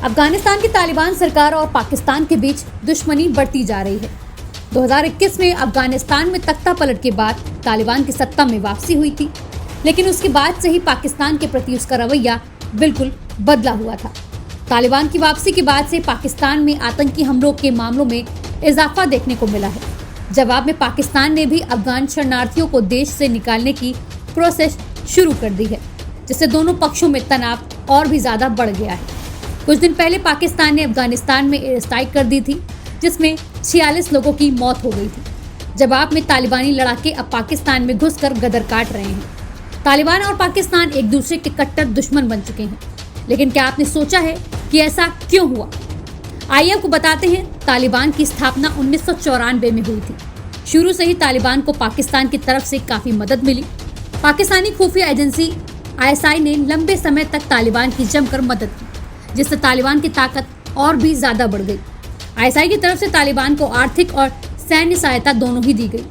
अफगानिस्तान की तालिबान सरकार और पाकिस्तान के बीच दुश्मनी बढ़ती जा रही है। 2021 में अफगानिस्तान में तख्ता पलट के बाद तालिबान की सत्ता में वापसी हुई थी, लेकिन उसके बाद से ही पाकिस्तान के प्रति उसका रवैया बिल्कुल बदला हुआ था। तालिबान की वापसी के बाद से पाकिस्तान में आतंकी हमलों के मामलों में इजाफा देखने को मिला है। जवाब में पाकिस्तान ने भी अफगान शरणार्थियों को देश से निकालने की प्रोसेस शुरू कर दी है, जिससे दोनों पक्षों में तनाव और भी ज्यादा बढ़ गया है। कुछ दिन पहले पाकिस्तान ने अफगानिस्तान में एयर स्ट्राइक कर दी थी, जिसमें 46 लोगों की मौत हो गई थी। जवाब में तालिबानी लड़ाके अब पाकिस्तान में घुसकर गदर काट रहे हैं। तालिबान और पाकिस्तान एक दूसरे के कट्टर दुश्मन बन चुके हैं, लेकिन क्या आपने सोचा है कि ऐसा क्यों हुआ? आइए आपको बताते हैं। तालिबान की स्थापना 1994 में हुई थी। शुरू से ही तालिबान को पाकिस्तान की तरफ से काफी मदद मिली। पाकिस्तानी खुफिया एजेंसी ISI ने लंबे समय तक तालिबान की जमकर मदद की, जिससे तालिबान की ताकत और भी ज्यादा बढ़ गई। ISI की तरफ से तालिबान को आर्थिक और सैन्य सहायता दोनों ही दी गई।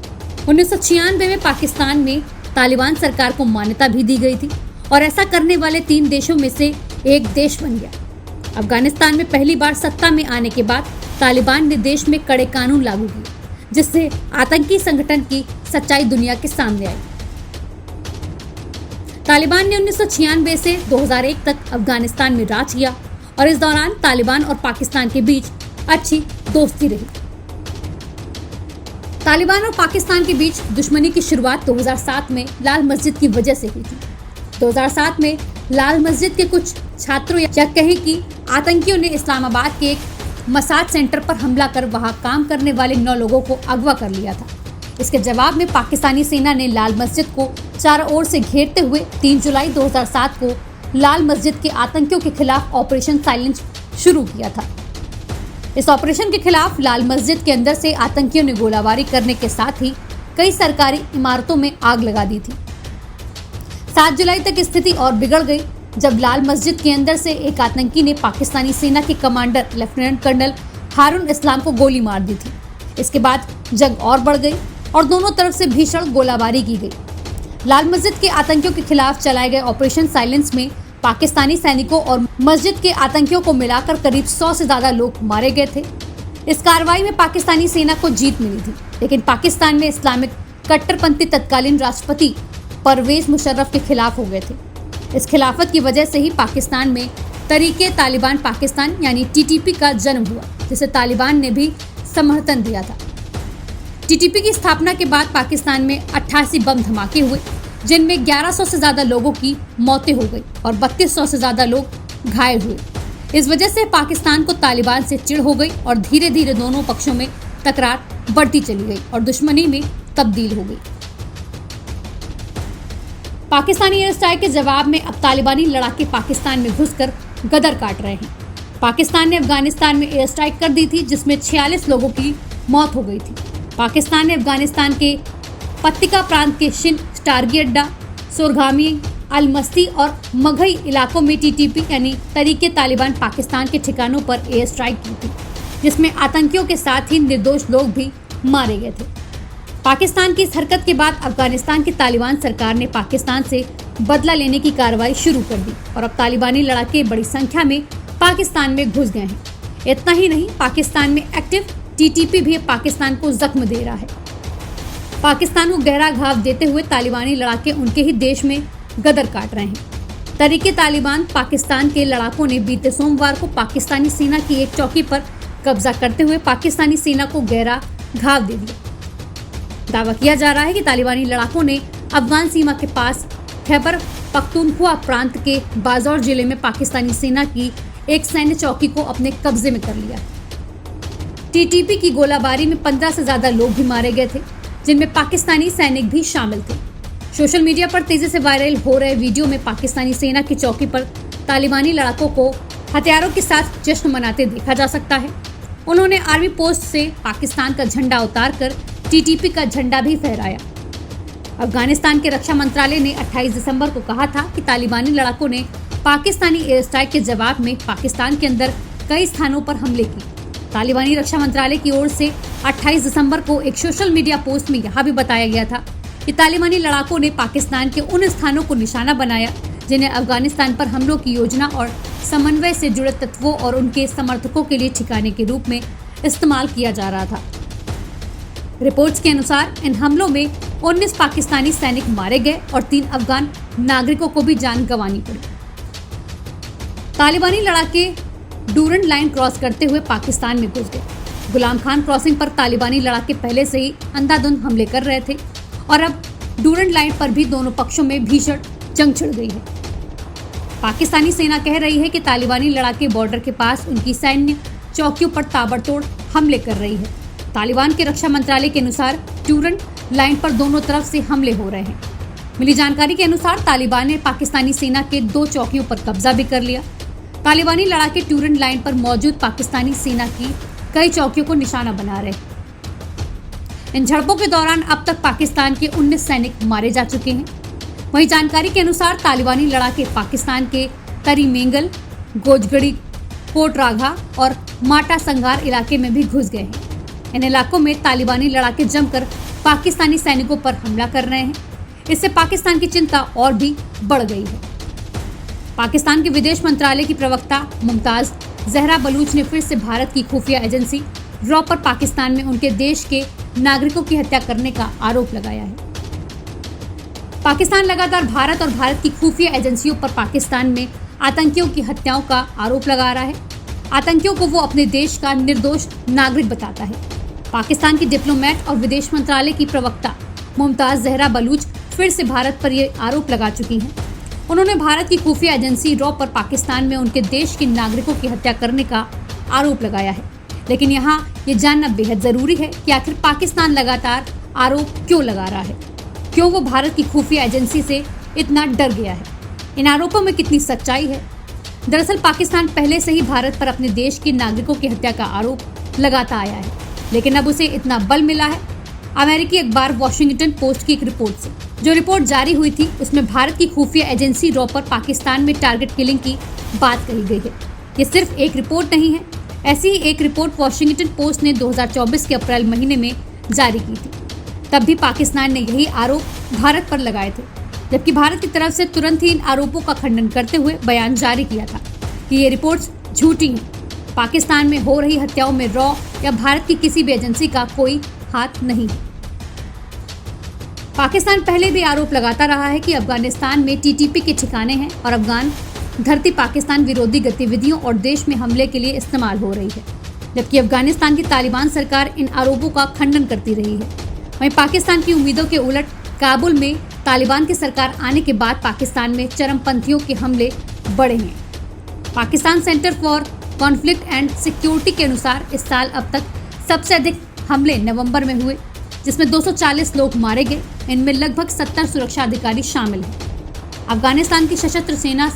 1996 में पाकिस्तान में तालिबान सरकार को मान्यता भी दी गई थी और ऐसा करने वाले 3 देशों में से एक देश बन गया। अफगानिस्तान में पहली बार सत्ता में आने के बाद तालिबान ने देश में कड़े कानून लागू किए, जिससे आतंकी संगठन की सच्चाई दुनिया के सामने आई। तालिबान ने 1996 से 2001 तक अफगानिस्तान में राज किया और इस दौरान तालिबान और पाकिस्तान के बीच अच्छी दोस्ती रही। तालिबान और पाकिस्तान के बीच दुश्मनी की शुरुआत 2007 में लाल मस्जिद की वजह से हुई थी। 2007 में लाल मस्जिद के कुछ छात्रों या कहें कि आतंकियों ने इस्लामाबाद के एक मसाज सेंटर पर हमला कर वहां काम करने वाले 9 लोगों को अगवा कर लिया था। इसके जवाब में पाकिस्तानी सेना ने लाल मस्जिद को चारों ओर से घेरते हुए 3 जुलाई 2007 को लाल मस्जिद के आतंकियों के खिलाफ ऑपरेशन साइलेंस शुरू किया था। इस ऑपरेशन के खिलाफ लाल मस्जिद के अंदर से आतंकियों ने गोलाबारी करने के साथ ही कई सरकारी इमारतों में आग लगा दी थी। 7 जुलाई तक स्थिति और बिगड़ गई, जब लाल मस्जिद के अंदर से एक आतंकी ने पाकिस्तानी सेना के कमांडर लेफ्टिनेंट कर्नल हारून इस्लाम को गोली मार दी थी। इसके बाद जंग और बढ़ गई और दोनों तरफ से भीषण गोलाबारी की गई। लाल मस्जिद के आतंकियों के खिलाफ चलाए गए ऑपरेशन साइलेंस में पाकिस्तानी सैनिकों और मस्जिद के आतंकियों को मिलाकर करीब 100 से ज्यादा लोग मारे गए थे। इस कार्रवाई में पाकिस्तानी सेना को जीत मिली थी, लेकिन पाकिस्तान में इस्लामिक कट्टरपंथी तत्कालीन राष्ट्रपति परवेज मुशर्रफ के खिलाफ हो गए थे। इस खिलाफत की वजह से ही पाकिस्तान में तरीके तालिबान पाकिस्तान यानी TTP का जन्म हुआ, जिसे तालिबान ने भी समर्थन दिया था। TTP की स्थापना के बाद पाकिस्तान में 88 बम धमाके हुए, जिनमें 1100 से ज्यादा लोगों की मौतें हो गई और 3200 से ज्यादा लोग घायल हुए। इस वजह से पाकिस्तान को तालिबान से चिढ़ हो गई और धीरे धीरे दोनों पक्षों में तकरार बढ़ती चली गई और दुश्मनी में तब्दील हो गई। पाकिस्तानी एयर स्ट्राइक के जवाब में अब तालिबानी लड़ाके पाकिस्तान में घुसकर गदर काट रहे हैं। पाकिस्तान ने अफगानिस्तान में एयर स्ट्राइक कर दी थी, जिसमें 46 लोगों की मौत हो गई थी। पाकिस्तान ने अफगानिस्तान के पत्तिका प्रांत के शिन, टारगी अड्डा, सोरगामी, अलमस्ती और मघई इलाकों में TTP यानी तरीके तालिबान पाकिस्तान के ठिकानों पर एयर स्ट्राइक की थी, जिसमें आतंकियों के साथ ही निर्दोष लोग भी मारे गए थे। पाकिस्तान की इस हरकत के बाद अफगानिस्तान की तालिबान सरकार ने पाकिस्तान से बदला लेने की कार्रवाई शुरू कर दी और अब तालिबानी लड़ाके बड़ी संख्या में पाकिस्तान में घुस गए हैं। इतना ही नहीं, पाकिस्तान में एक्टिव TTP भी पाकिस्तान को जख्म दे रहा है। पाकिस्तान को गहरा घाव देते हुए तालिबानी लड़ाके उनके ही देश में गदर काट रहे हैं। तरीके तालिबान पाकिस्तान के लड़ाकों ने बीते सोमवार को पाकिस्तानी सेना की एक चौकी पर कब्जा करते हुए पाकिस्तानी सेना को गहरा घाव दे दिया। दावा किया जा रहा है कि तालिबानी लड़ाकों ने अफगान सीमा के पास खैबर पख्तूनख्वा प्रांत के बाजौर जिले में पाकिस्तानी सेना की एक सैन्य चौकी को अपने कब्जे में कर लिया। TTP की गोलाबारी में 15 से ज्यादा लोग भी मारे गए थे, जिनमें पाकिस्तानी सैनिक भी शामिल थे। सोशल मीडिया पर तेजी से वायरल हो रहे वीडियो में पाकिस्तानी सेना की चौकी पर तालिबानी लड़ाकों को हथियारों के साथ जश्न मनाते देखा जा सकता है। उन्होंने आर्मी पोस्ट से पाकिस्तान का झंडा उतारकर TTP का झंडा भी फहराया। अफगानिस्तान के रक्षा मंत्रालय ने 28 दिसंबर को कहा था कि तालिबानी लड़ाकों ने पाकिस्तानी एयर स्ट्राइक के जवाब में पाकिस्तान के अंदर कई स्थानों पर हमले किए। तालिबानी रक्षा मंत्रालय की ओर से 28 दिसंबर को एक सोशल मीडिया पोस्ट में यह भी बताया गया था कि तालिबानी लड़ाकों ने पाकिस्तान के उन स्थानों को निशाना बनाया जिन्हें अफगानिस्तान पर हमलों की योजना और समन्वय से जुड़े तत्वों और उनके समर्थकों के लिए ठिकाने के रूप में इस्तेमाल किया जा रहा था। रिपोर्ट्स के अनुसार इन हमलों में 19 पाकिस्तानी सैनिक मारे गए और 3 अफगान नागरिकों को भी जान गंवानी पड़ी। तालिबानी लड़ाके डूरंड लाइन क्रॉस करते हुए पाकिस्तान में घुस गए। गुलाम खान क्रॉसिंग पर तालिबानी लड़ाके पहले से ही अंधाधुंध हमले कर रहे थे और अब डूरंड लाइन पर भी दोनों पक्षों में भीषण जंग छिड़ गई है। पाकिस्तानी सेना कह रही है कि तालिबानी लड़ाके बॉर्डर के पास उनकी सैन्य चौकियों पर ताबड़तोड़ हमले कर रही है। तालिबान के रक्षा मंत्रालय के अनुसार डूरंड लाइन पर दोनों तरफ से हमले हो रहे हैं। मिली जानकारी के अनुसार तालिबान ने पाकिस्तानी सेना के 2 चौकियों पर कब्जा भी कर लिया। तालिबानी लड़ाके डूरंड लाइन पर मौजूद पाकिस्तानी सेना की कई चौकियों को निशाना बना रहे। इन झड़पों के दौरान अब तक पाकिस्तान के 19 सैनिक मारे जा चुके हैं। वहीं जानकारी के अनुसार तालिबानी लड़ाके पाकिस्तान के तरी मेंगल, गोजगड़ी, कोट राघा और माटा संगार इलाके में भी घुस गए हैं। इन इलाकों में तालिबानी लड़ाके जमकर पाकिस्तानी सैनिकों पर हमला कर रहे हैं। इससे पाकिस्तान की चिंता और भी बढ़ गई है। पाकिस्तान के विदेश मंत्रालय की प्रवक्ता मुमताज जहरा बलूच ने फिर से भारत की खुफिया एजेंसी रॉ पर पाकिस्तान में उनके देश के नागरिकों की हत्या करने का आरोप लगाया है। पाकिस्तान लगातार भारत और भारत की खुफिया एजेंसियों पर पाकिस्तान में आतंकियों की हत्याओं का आरोप लगा रहा है। आतंकियों को वो अपने देश का निर्दोष नागरिक बताता है। पाकिस्तान की डिप्लोमेट और विदेश मंत्रालय की प्रवक्ता मुमताज जहरा बलूच फिर से भारत पर ये आरोप लगा चुकी हैं। उन्होंने भारत की खुफिया एजेंसी रॉ पर पाकिस्तान में उनके देश के नागरिकों की हत्या करने का आरोप लगाया है। लेकिन यहाँ ये जानना बेहद जरूरी है कि आखिर पाकिस्तान लगातार आरोप क्यों लगा रहा है, क्यों वो भारत की खुफिया एजेंसी से इतना डर गया है, इन आरोपों में कितनी सच्चाई है। दरअसल पाकिस्तान पहले से ही भारत पर अपने देश के नागरिकों की हत्या का आरोप लगाता आया है, लेकिन अब उसे इतना बल मिला है। अमेरिकी अखबार वॉशिंगटन पोस्ट की एक रिपोर्ट से जो रिपोर्ट जारी हुई थी उसमें भारत की खुफिया एजेंसी रॉ पर पाकिस्तान में टारगेट किलिंग की बात कही गई है। ये सिर्फ एक रिपोर्ट नहीं है। ऐसी ही एक रिपोर्ट वॉशिंगटन पोस्ट ने 2024 के अप्रैल महीने में जारी की थी। तब भी पाकिस्तान ने यही आरोप भारत पर लगाए थे, जबकि भारत की तरफ से तुरंत ही इन आरोपों का खंडन करते हुए बयान जारी किया था कि ये रिपोर्ट्स झूठी हैं। पाकिस्तान में हो रही हत्याओं में रॉ या भारत की किसी भी एजेंसी का कोई हाथ नहीं है। पाकिस्तान पहले भी आरोप लगाता रहा है कि अफगानिस्तान में टीटीपी के ठिकाने हैं और अफगान धरती पाकिस्तान विरोधी गतिविधियों और देश में हमले के लिए इस्तेमाल हो रही है, जबकि अफगानिस्तान की तालिबान सरकार इन आरोपों का खंडन करती रही है। वहीं पाकिस्तान की उम्मीदों के उलट काबुल में तालिबान की सरकार आने के बाद पाकिस्तान में चरमपंथियों के हमले बढ़े हैं। Pakistan centre for conflict and security के अनुसार इस साल अब तक सबसे अधिक हमले नवंबर में हुए, जिसमें 240 लोग मारे गए। इनमें लगभग 70 सुरक्षा अधिकारी शामिल हैं। अफगानिस्तान की सशस्त्र सेना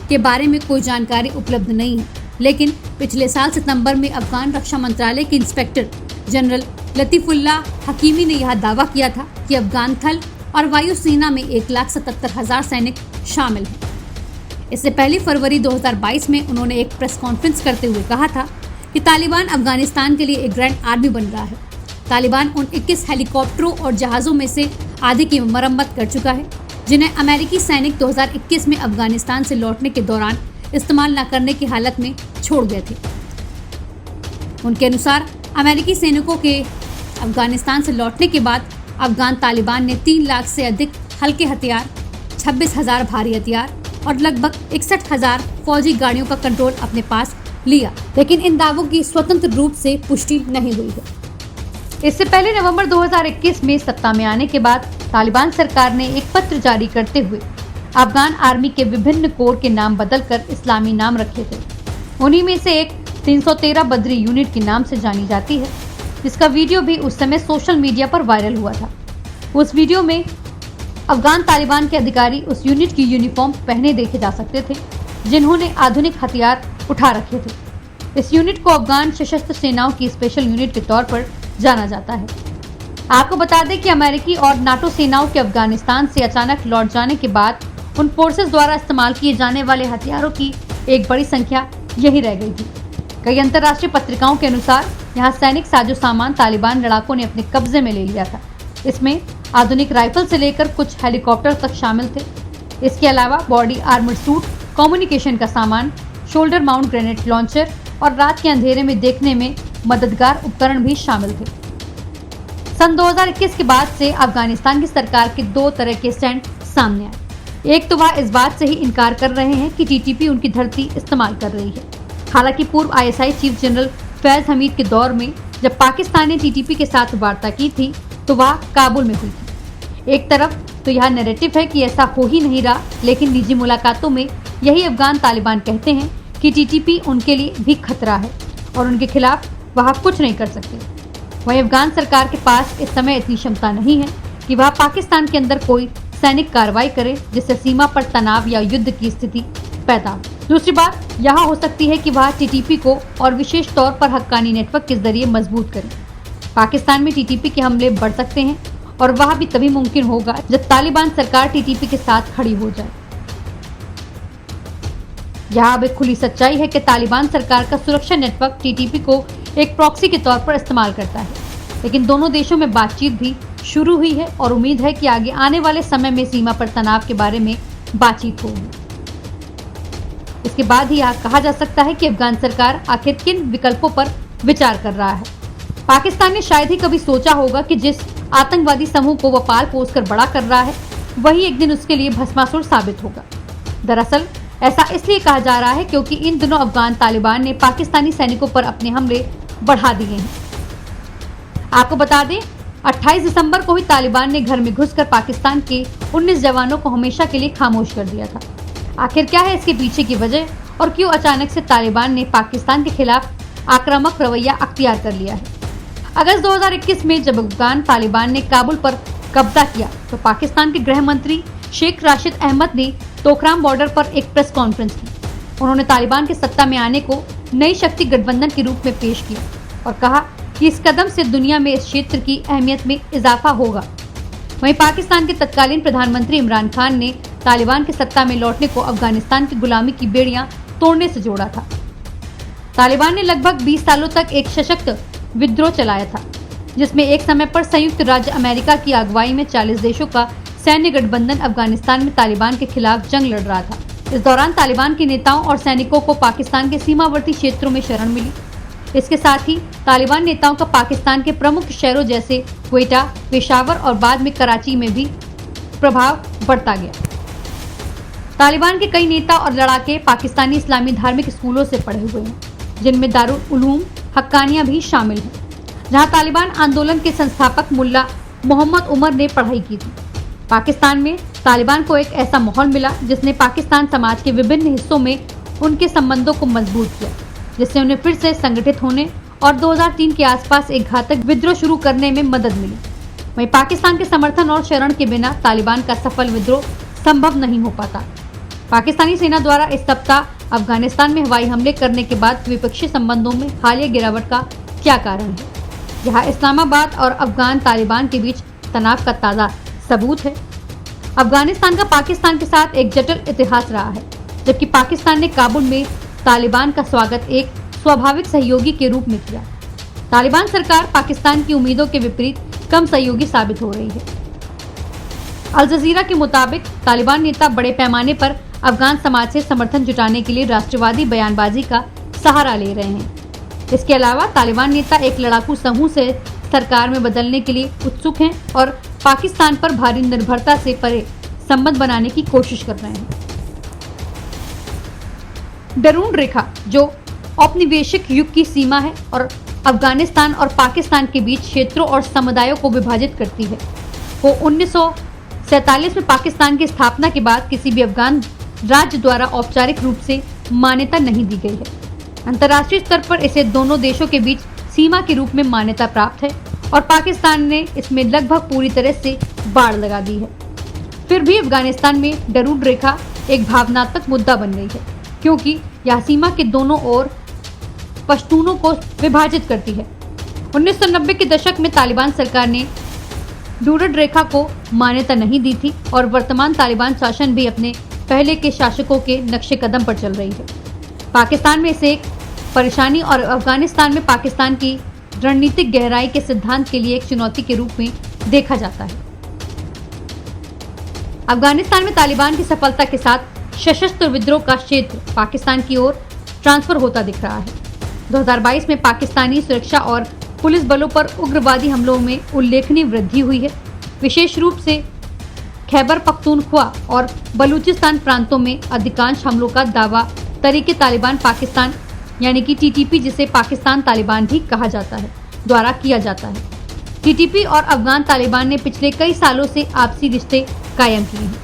के बारे में कोई जानकारी उपलब्ध नहीं है, लेकिन पिछले साल सितंबर में अफगान रक्षा मंत्रालय के इंस्पेक्टर जनरल लतीफुल्लाह हकीमी ने यह दावा किया था कि अफगान थल और वायु सेना में 1,77,000 सैनिक शामिल हैं। इससे पहले फरवरी 2022 में उन्होंने एक प्रेस कॉन्फ्रेंस करते हुए कहा था कि तालिबान अफगानिस्तान के लिए एक ग्रैंड आर्मी बन रहा है। तालिबान उन 21 हेलीकॉप्टरों और जहाज़ों में से आधे की मरम्मत कर चुका है, जिन्हें अमेरिकी सैनिक 2021 में अफगानिस्तान से लौटने के दौरान इस्तेमाल न करने की हालत में छोड़ गए थे। उनके अनुसार अमेरिकी सैनिकों के अफगानिस्तान से लौटने के बाद अफगान तालिबान ने 3 लाख से अधिक हल्के हथियार, 26,000 भारी हथियार और लगभग 61,000 फौजी गाड़ियों का कंट्रोल अपने पास लिया, लेकिन इन दावों की स्वतंत्र रूप से पुष्टि नहीं हुई है। इससे पहले नवंबर 2021 में सत्ता में आने के बाद तालिबान सरकार ने एक पत्र जारी करते हुए अफगान आर्मी के विभिन्न कोर के नाम बदलकर इस्लामी नाम रखे थे। उन्हीं में से एक 313 बद्री यूनिट के नाम से जानी जाती है, जिसका वीडियो भी उस समय सोशल मीडिया पर वायरल हुआ था। उस वीडियो में अफगान तालिबान के अधिकारी उस यूनिट की यूनिफॉर्म पहने देखे जा सकते थे, जिन्होंने आधुनिक हथियार उठा रखे थे। इस यूनिट को अफगान सशस्त्र सेनाओं की स्पेशल यूनिट के तौर पर जाना जाता है। आपको बता दें कि अमेरिकी और नाटो सेनाओं के अफगानिस्तान से अचानक लौट जाने के बाद उन फोर्सेस द्वारा इस्तेमाल किए जाने वाले हथियारों की एक बड़ी संख्या यही रह गई थी। कई अंतर्राष्ट्रीय पत्रिकाओं के अनुसार यहाँ सैनिक साजो सामान तालिबान लड़ाकों ने अपने कब्जे में ले लिया था। इसमें आधुनिक राइफल से लेकर कुछ हेलीकॉप्टर तक शामिल थे। इसके अलावा बॉडी आर्मर सूट, कम्युनिकेशन का सामान, शोल्डर माउंट ग्रेनेड लॉन्चर और रात के अंधेरे में देखने में मददगार उपकरण भी शामिल थे। सन 2021 के बाद से अफगानिस्तान की सरकार के दो तरह के स्टैंड सामने आए। एक तो वह इस बात से ही इनकार कर रहे हैं कि टीटीपी उनकी धरती इस्तेमाल कर रही है। हालांकि पूर्व ISI chief general Faiz Hamid के दौर में जब पाकिस्तान ने टीटीपी के साथ वार्ता की थी तो वह काबुल में हुई थी। एक तरफ तो यह नैरेटिव है कि ऐसा हो ही नहीं रहा, लेकिन निजी मुलाकातों में यही अफगान तालिबान कहते हैं कि टीटीपी उनके लिए भी खतरा है और उनके खिलाफ वह कुछ नहीं कर सकते। वहीं अफगान सरकार के पास इस समय इतनी क्षमता नहीं है कि वह पाकिस्तान के अंदर कोई सैनिक कार्रवाई करे जिससे सीमा पर तनाव या युद्ध की स्थिति पैदा हो। दूसरी बात यह हो सकती है कि वह टीटीपी को और विशेष तौर पर हक्कानी नेटवर्क के जरिए मजबूत करें। पाकिस्तान में टीटीपी के हमले बढ़ सकते हैं और वह भी तभी मुमकिन होगा जब तालिबान सरकार टीटीपी के साथ खड़ी हो जाए। यह अब एक खुली सच्चाई है कि तालिबान सरकार का सुरक्षा नेटवर्क टीटीपी को एक प्रॉक्सी के तौर पर इस्तेमाल करता है, लेकिन दोनों देशों में बातचीत भी शुरू हुई है और उम्मीद है कि आगे आने वाले समय में सीमा पर तनाव के बारे में बातचीत होगी। इसके बाद ही यह कहा जा सकता है कि अफगान सरकार आखिर किन विकल्पों पर विचार कर रहा है। पाकिस्तान ने शायद ही कभी सोचा होगा कि जिस आतंकवादी समूह को वह पाल पोस कर बड़ा कर रहा है वही एक दिन उसके लिए भस्मासुर साबित होगा। दरअसल ऐसा इसलिए कहा जा रहा है क्योंकि इन दिनों अफगान तालिबान ने पाकिस्तानी सैनिकों पर अपने हमले बढ़ा दिए हैं। आपको बता दें 28 दिसंबर को ही तालिबान ने घर में घुसकर पाकिस्तान के 19 जवानों को हमेशा के लिए खामोश कर दिया था। आखिर क्या है इसके पीछे की वजह और क्यों अचानक से तालिबान ने पाकिस्तान के खिलाफ आक्रामक रवैया अख्तियार कर लिया है। अगस्त 2021 में जब अफगान तालिबान ने काबुल पर कब्जा किया तो पाकिस्तान के गृह मंत्री शेख राशिद अहमद ने तोकराम बॉर्डर पर एक प्रेस कॉन्फ्रेंस की। उन्होंने तालिबान के सत्ता में आने को नई शक्ति गठबंधन के रूप में पेश किया और कहा कि इस कदम से दुनिया में इस क्षेत्र की अहमियत में इजाफा होगा। वहीं पाकिस्तान के तत्कालीन प्रधानमंत्री इमरान खान ने तालिबान के सत्ता में लौटने को अफगानिस्तान की गुलामी की बेड़ियां तोड़ने से जोड़ा था। तालिबान ने लगभग 20 सालों तक एक सशक्त विद्रोह चलाया था, जिसमें एक समय पर संयुक्त राज्य अमेरिका की अगुवाई में 40 देशों का सैन्य गठबंधन अफगानिस्तान में तालिबान के खिलाफ जंग लड़ रहा था। इस दौरान तालिबान के नेताओं और सैनिकों को पाकिस्तान के सीमावर्ती क्षेत्रों में शरण मिली। इसके साथ ही तालिबान नेताओं का पाकिस्तान के प्रमुख शहरों जैसे क्वेटा, पेशावर और बाद में कराची में भी प्रभाव बढ़ता गया। तालिबान के कई नेता और लड़ाके पाकिस्तानी इस्लामी धार्मिक स्कूलों से पढ़े हुए हैं, जिनमें दारुल उलूम हक्कानिया भी शामिल है, जहां तालिबान आंदोलन के संस्थापक मुल्ला मोहम्मद उमर ने पढ़ाई की थी। पाकिस्तान में तालिबान को एक ऐसा माहौल मिला जिसने पाकिस्तान समाज के विभिन्न हिस्सों में उनके संबंधों को मजबूत किया, जिससे उन्हें फिर से संगठित होने और 2003 के आसपास एक घातक विद्रोह शुरू करने में मदद मिली। वहीं पाकिस्तान के समर्थन और शरण के बिना तालिबान का सफल विद्रोह संभव नहीं हो पाता। पाकिस्तानी सेना द्वारा इस सप्ताह अफगानिस्तान में हवाई हमले करने के बाद द्विपक्षीय संबंधों में हालिया गिरावट का क्या कारण है? यह इस्लामाबाद और अफगान तालिबान के बीच तनाव का ताज़ा सबूत है। अफगानिस्तान का पाकिस्तान के साथ एक जटिल इतिहास रहा है, जबकि पाकिस्तान ने काबुल में तालिबान का स्वागत एक स्वाभाविक सहयोगी के रूप में किया। तालिबान सरकार पाकिस्तान की उम्मीदों के विपरीत कम सहयोगी साबित हो रही है। अल जजीरा के मुताबिक तालिबान नेता बड़े पैमाने पर अफगान समाज से समर्थन जुटाने के लिए राष्ट्रवादी बयानबाजी का सहारा ले रहे हैं। इसके अलावा तालिबान नेता एक लड़ाकू समूह से सरकार में बदलने के लिए उत्सुक हैं और पाकिस्तान पर भारी निर्भरता से परे संबंध बनाने की कोशिश कर रहे हैं। डरून रेखा, जो औपनिवेशिक युग की सीमा है और अफगानिस्तान और पाकिस्तान के बीच क्षेत्रों और समुदायों को विभाजित करती है, वो 1947 में पाकिस्तान की स्थापना के बाद किसी भी अफगान राज्य द्वारा औपचारिक रूप से मान्यता नहीं दी गई है। अंतर्राष्ट्रीय स्तर पर इसे दोनों देशों के बीच सीमा के रूप में मान्यता प्राप्त है और पाकिस्तान ने इसमें लगभग पूरी तरह से बाड़ लगा दी है। फिर भी अफगानिस्तान में डरून रेखा एक भावनात्मक मुद्दा बन गई है, क्योंकि यह सीमा के दोनों ओर पश्तूनों को विभाजित करती है। 1990 के दशक में तालिबान सरकार ने डरून रेखा को मान्यता नहीं दी थी और वर्तमान तालिबान शासन भी अपने पहले के शासकों के नक्शे कदम पर चल रही है। पाकिस्तान में इसे एक परेशानी और अफगानिस्तान में पाकिस्तान की रणनीतिक गहराई के सिद्धांत के लिए एक चुनौती के रूप में देखा जाता है। अफगानिस्तान में तालिबान की सफलता के साथ सशस्त्र विद्रोह का क्षेत्र पाकिस्तान की ओर ट्रांसफर होता दिख रहा है। 2022 में पाकिस्तानी सुरक्षा और पुलिस बलों पर उग्रवादी हमलों में उल्लेखनीय वृद्धि हुई है। विशेष रूप से खैबर पख्तूनख्वा और बलूचिस्तान प्रांतों में अधिकांश हमलों का दावा तरीके तालिबान पाकिस्तान यानी कि टीटीपी, जिसे पाकिस्तान तालिबान भी कहा जाता है, द्वारा किया जाता है। टीटीपी और अफगान तालिबान ने पिछले कई सालों से आपसी रिश्ते कायम किए हैं।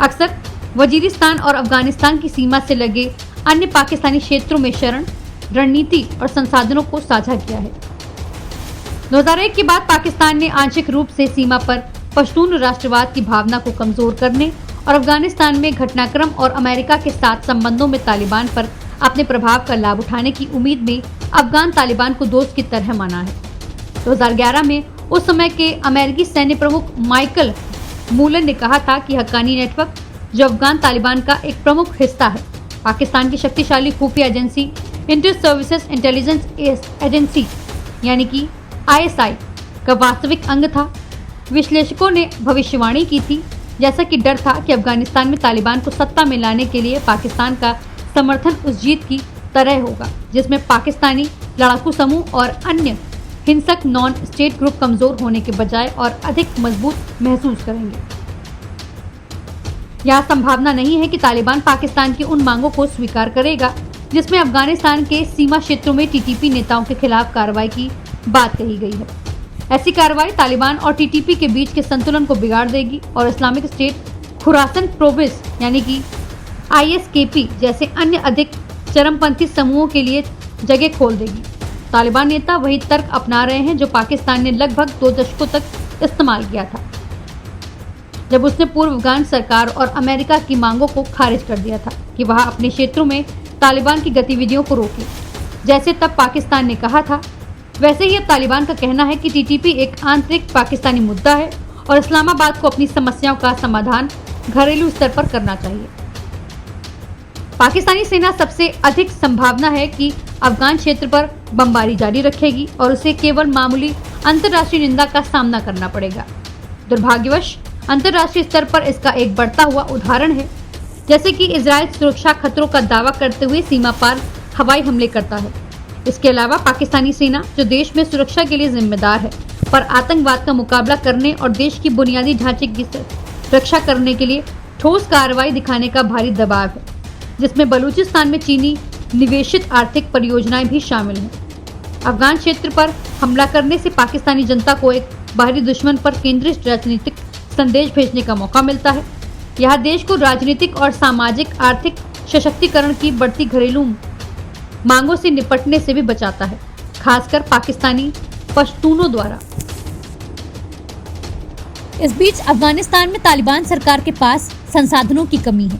अक्सर वजीरिस्तान और अफगानिस्तान की सीमा से लगे अन्य पाकिस्तानी क्षेत्रों में शरण, रणनीति और संसाधनों को साझा किया है। 2001 के बाद पाकिस्तान ने आंशिक रूप से सीमा पर पश्तून राष्ट्रवाद की भावना को कमजोर करने और अफगानिस्तान में घटनाक्रम और अमेरिका के साथ संबंधों में तालिबान पर अपने प्रभाव का लाभ उठाने की उम्मीद में अफगान तालिबान को दोस्त की तरह माना है। 2011 में उस समय के अमेरिकी सैन्य प्रमुख माइकल मूलन ने कहा था कि हक्कानी नेटवर्क, जो अफगान तालिबान का एक प्रमुख हिस्सा है, पाकिस्तान की शक्तिशाली खुफिया agency inter services intelligence agency यानी कि ISI का वास्तविक अंग था। विश्लेषकों ने भविष्यवाणी की थी, जैसा कि डर था कि अफगानिस्तान में तालिबान को सत्ता में लाने के लिए पाकिस्तान का समर्थन उस जीत की तरह होगा जिसमें पाकिस्तानी लड़ाकू समूह और अन्य हिंसक नॉन स्टेट ग्रुप कमजोर होने के बजाय और अधिक मजबूत महसूस करेंगे। यह संभावना नहीं है कि तालिबान पाकिस्तान की उन मांगों को स्वीकार करेगा जिसमें अफगानिस्तान के सीमा क्षेत्रों में टीटीपी नेताओं के खिलाफ कार्रवाई की बात कही गई है। ऐसी कार्रवाई तालिबान और टीटीपी के बीच के संतुलन को बिगाड़ देगी और इस्लामिक स्टेट खुरासन प्रोविंस यानी कि ISKP जैसे अन्य अधिक चरमपंथी समूहों के लिए जगह खोल देगी। तालिबान नेता वही तर्क अपना रहे हैं जो पाकिस्तान ने लगभग 2 दशकों तक इस्तेमाल किया था, जब उसने पूर्व अफगान सरकार और अमेरिका की मांगों को खारिज कर दिया था कि वह अपने क्षेत्रों में तालिबान की गतिविधियों को रोके। जैसे तब पाकिस्तान ने कहा था, वैसे ही अब तालिबान का कहना है कि टीटीपी एक आंतरिक पाकिस्तानी मुद्दा है और इस्लामाबाद को अपनी समस्याओं का समाधान घरेलू स्तर पर करना चाहिए। पाकिस्तानी सेना सबसे अधिक संभावना है कि अफगान क्षेत्र पर बमबारी जारी रखेगी और उसे केवल मामूली अंतर्राष्ट्रीय निंदा का सामना करना पड़ेगा। दुर्भाग्यवश अंतर्राष्ट्रीय स्तर पर इसका एक बढ़ता हुआ उदाहरण है, जैसे कि इजराइल सुरक्षा खतरों का दावा करते हुए सीमा पार हवाई हमले करता है। इसके अलावा पाकिस्तानी सेना, जो देश में सुरक्षा के लिए जिम्मेदार है, पर आतंकवाद का मुकाबला करने और देश की बुनियादी ढांचे की रक्षा करने के लिए ठोस कार्रवाई दिखाने का भारी दबाव है, जिसमें बलूचिस्तान में चीनी निवेशित आर्थिक परियोजनाएं भी शामिल हैं। अफगान क्षेत्र पर हमला करने से पाकिस्तानी जनता को एक बाहरी दुश्मन पर केंद्रित राजनीतिक संदेश भेजने का मौका मिलता है। यह देश को राजनीतिक और सामाजिक आर्थिक सशक्तिकरण की बढ़ती घरेलू मांगों से निपटने से भी बचाता है, खासकर पाकिस्तानी पश्तूनों द्वारा। इस बीच अफगानिस्तान में तालिबान सरकार के पास संसाधनों की कमी है,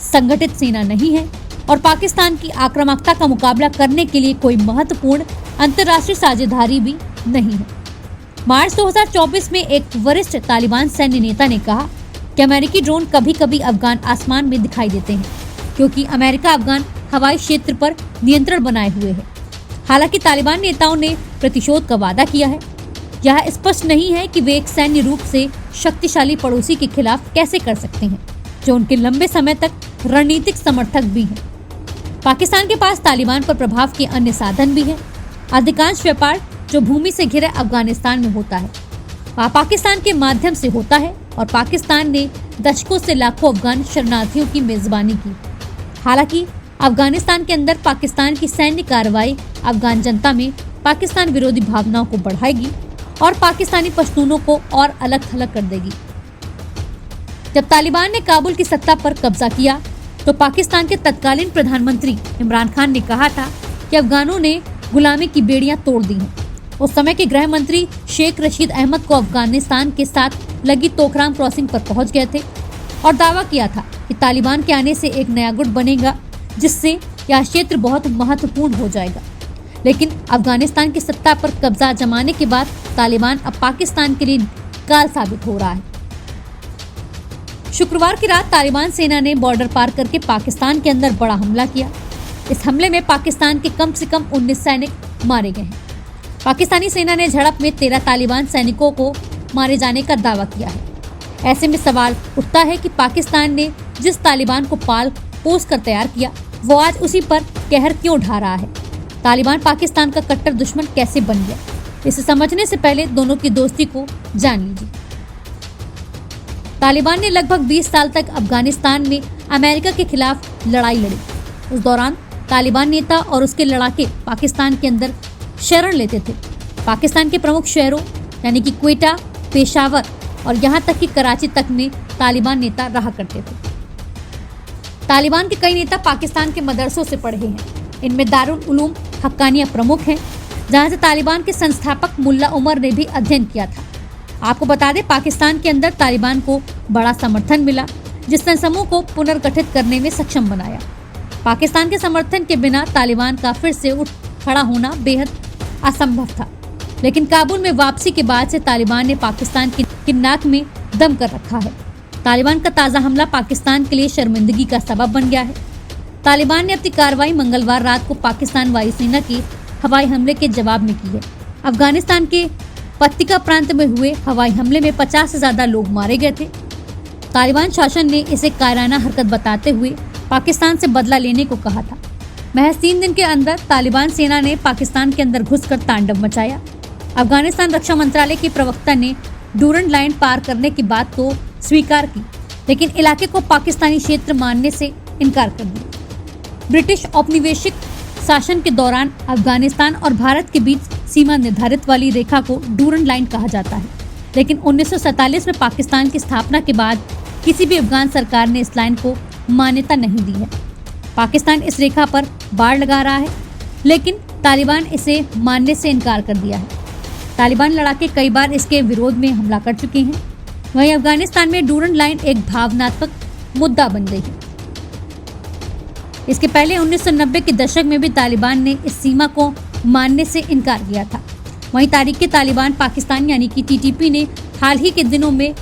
संगठित सेना नहीं है और पाकिस्तान की आक्रामकता का मुकाबला करने के लिए कोई महत्वपूर्ण अंतर्राष्ट्रीय साझेदारी भी नहीं है। मार्च 2024 में एक वरिष्ठ तालिबान सैन्य नेता ने कहा कि अमेरिकी ड्रोन कभी कभी अफगान आसमान में दिखाई देते हैं क्योंकि अमेरिका अफगान हवाई क्षेत्र पर नियंत्रण बनाए हुए है। हालांकि तालिबान नेताओं ने प्रतिशोध का वादा किया है। यह स्पष्ट नहीं है कि वे एक सैन्य रूप से शक्तिशाली पड़ोसी के खिलाफ कैसे कर सकते हैं, जो उनके लंबे समय तक रणनीतिक समर्थक भी हैं। पाकिस्तान के पास तालिबान पर प्रभाव के अन्य साधन भी हैं। अधिकांश व्यापार जो भूमि से घिरे अफगानिस्तान में होता है, वह पाकिस्तान के माध्यम से होता है और पाकिस्तान ने दशकों से लाखों अफगान शरणार्थियों की मेजबानी की। हालांकि अफगानिस्तान के अंदर पाकिस्तान की सैन्य कार्रवाई अफगान जनता में पाकिस्तान विरोधी भावनाओं को बढ़ाएगी और पाकिस्तानी पश्तूनों को और अलग थलग कर देगी। जब तालिबान ने काबुल की सत्ता पर कब्जा किया तो पाकिस्तान के तत्कालीन प्रधानमंत्री इमरान खान ने कहा था कि अफगानों ने गुलामी की बेड़ियां तोड़ दी हैं। उस समय के गृह मंत्री शेख रशीद अहमद को अफगानिस्तान के साथ लगी तोकराम क्रॉसिंग पर पहुंच गए थे और दावा किया था कि तालिबान के आने से एक नया गुट बनेगा जिससे यह क्षेत्र बहुत महत्वपूर्ण हो जाएगा। लेकिन अफगानिस्तान की सत्ता पर कब्जा जमाने के बाद तालिबान अब पाकिस्तान के लिए काल साबित हो रहा है। शुक्रवार की रात तालिबान सेना ने बॉर्डर पार करके पाकिस्तान के अंदर बड़ा हमला किया। इस हमले में पाकिस्तान के कम से कम 19 सैनिक मारे गए हैं। पाकिस्तानी सेना ने झड़प में 13 तालिबान सैनिकों को मारे जाने का दावा किया है। ऐसे में सवाल उठता है कि पाकिस्तान ने जिस तालिबान को पाल पोस कर तैयार किया, वो आज उसी पर कहर क्यों ढा रहा है? तालिबान पाकिस्तान का कट्टर दुश्मन कैसे बन गया? इसे समझने से पहले दोनों की दोस्ती को जान लीजिए। तालिबान ने लगभग 20 साल तक अफगानिस्तान में अमेरिका के खिलाफ लड़ाई लड़ी। उस दौरान तालिबान नेता और उसके लड़ाके पाकिस्तान के अंदर शरण लेते थे। पाकिस्तान के प्रमुख शहरों यानी कि क्वेटा, पेशावर और यहाँ तक कि कराची तक में तालिबान नेता रहा करते थे। तालिबान के कई नेता पाकिस्तान के मदरसों से पढ़े हैं। इनमें दारुल उलूम हक्कानिया प्रमुख हैं, जहाँ से तालिबान के संस्थापक मुल्ला उमर ने भी अध्ययन किया था। आपको बता दें, पाकिस्तान के अंदर तालिबान को बड़ा समर्थन मिला, जिसने समूह को पुनर्गठित करने में सक्षम बनाया। पाकिस्तान के समर्थन के बिना तालिबान का फिर से उठ खड़ा होना बेहद असंभव था। लेकिन काबुल में वापसी के बाद से तालिबान ने पाकिस्तान की नाक में दम कर रखा है। तालिबान का ताज़ा हमला पाकिस्तान के लिए शर्मिंदगी का सबब बन गया है। तालिबान ने अपनी कार्रवाई मंगलवार रात को पाकिस्तान वायुसेना के हवाई हमले के जवाब में की है। अफगानिस्तान के पत्तिका प्रांत में हुए हवाई हमले में 50 से ज्यादा लोग मारे गए थे। तालिबान शासन ने इसे कायराना हरकत बताते हुए पाकिस्तान से बदला लेने को कहा था। महज 3 दिन के अंदर तालिबान सेना ने पाकिस्तान के अंदर घुसकर तांडव मचाया। अफगानिस्तान रक्षा मंत्रालय के प्रवक्ता ने डूरन लाइन पार करने की बात तो स्वीकार की, लेकिन इलाके को पाकिस्तानी क्षेत्र मानने से इनकार कर दिया। ब्रिटिश औपनिवेशिक शासन के दौरान अफगानिस्तान और भारत के बीच सीमा निर्धारित वाली रेखा को डूरन लाइन कहा जाता है, लेकिन 1947 में पाकिस्तान की स्थापना के बाद किसी भी अफगान सरकार ने इस लाइन को मान्यता नहीं दी है। पाकिस्तान इस रेखा पर बाड़ लगा रहा है, लेकिन तालिबान इसे मानने से इनकार कर दिया है। तालिबान लड़ाके कई बार इसके विरोध में हमला कर चुके हैं। वहीं अफगानिस्तान में डूरन लाइन एक भावनात्मक मुद्दा बन गई है। इसके पहले 1990 के दशक में भी तालिबान ने इस सीमा को मानने से इनकार किया था। वहीं तालिबान पाकिस्तान यानी कि टीटीपी ने हाल ही के दिनों में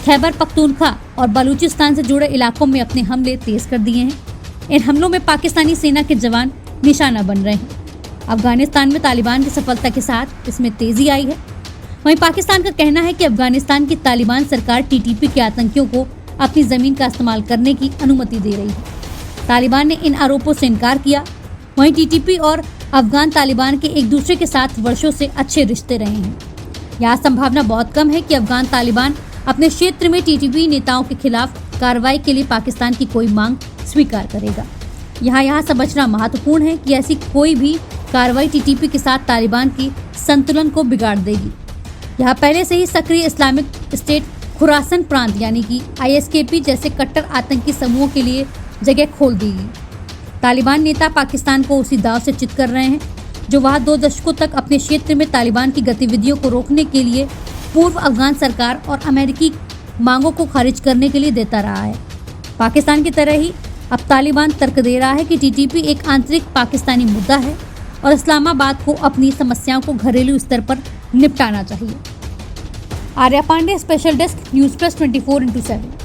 खैबर पख्तूनख्वा और बलूचिस्तान से जुड़े इलाकों में अपने हमले तेज कर दिए हैं। इन हमलों में पाकिस्तानी सेना के जवान निशाना बन रहे हैं। अफगानिस्तान में तालिबान की सफलता के साथ इसमें तेजी आई है। वहीं पाकिस्तान का कहना है कि अफगानिस्तान की तालिबान सरकार टीटीपी के आतंकियों को अपनी जमीन का इस्तेमाल करने की अनुमति दे रही है। तालिबान ने इन आरोपों से इनकार किया। वहीं टीटीपी और अफगान तालिबान के एक दूसरे के साथ वर्षों से अच्छे रिश्ते रहे हैं। यहाँ संभावना बहुत कम है कि अफगान तालिबान अपने क्षेत्र में टीटीपी नेताओं के खिलाफ कार्रवाई के लिए पाकिस्तान की कोई मांग स्वीकार करेगा। यहाँ समझना महत्वपूर्ण है कि ऐसी कोई भी कार्रवाई टीटीपी के साथ तालिबान की संतुलन को बिगाड़ देगी। यहाँ पहले से ही सक्रिय इस्लामिक स्टेट खुरासन प्रांत यानी कि ISKP जैसे कट्टर आतंकी समूहों के लिए जगह खोल दी गई। तालिबान नेता पाकिस्तान को उसी दाव से चित कर रहे हैं जो वह 2 दशकों तक अपने क्षेत्र में तालिबान की गतिविधियों को रोकने के लिए पूर्व अफगान सरकार और अमेरिकी मांगों को खारिज करने के लिए देता रहा है। पाकिस्तान की तरह ही अब तालिबान तर्क दे रहा है कि टीटीपी एक आंतरिक पाकिस्तानी मुद्दा है और इस्लामाबाद को अपनी समस्याओं को घरेलू स्तर पर निपटाना चाहिए। Arya Pandey, special desk, news press 24/7।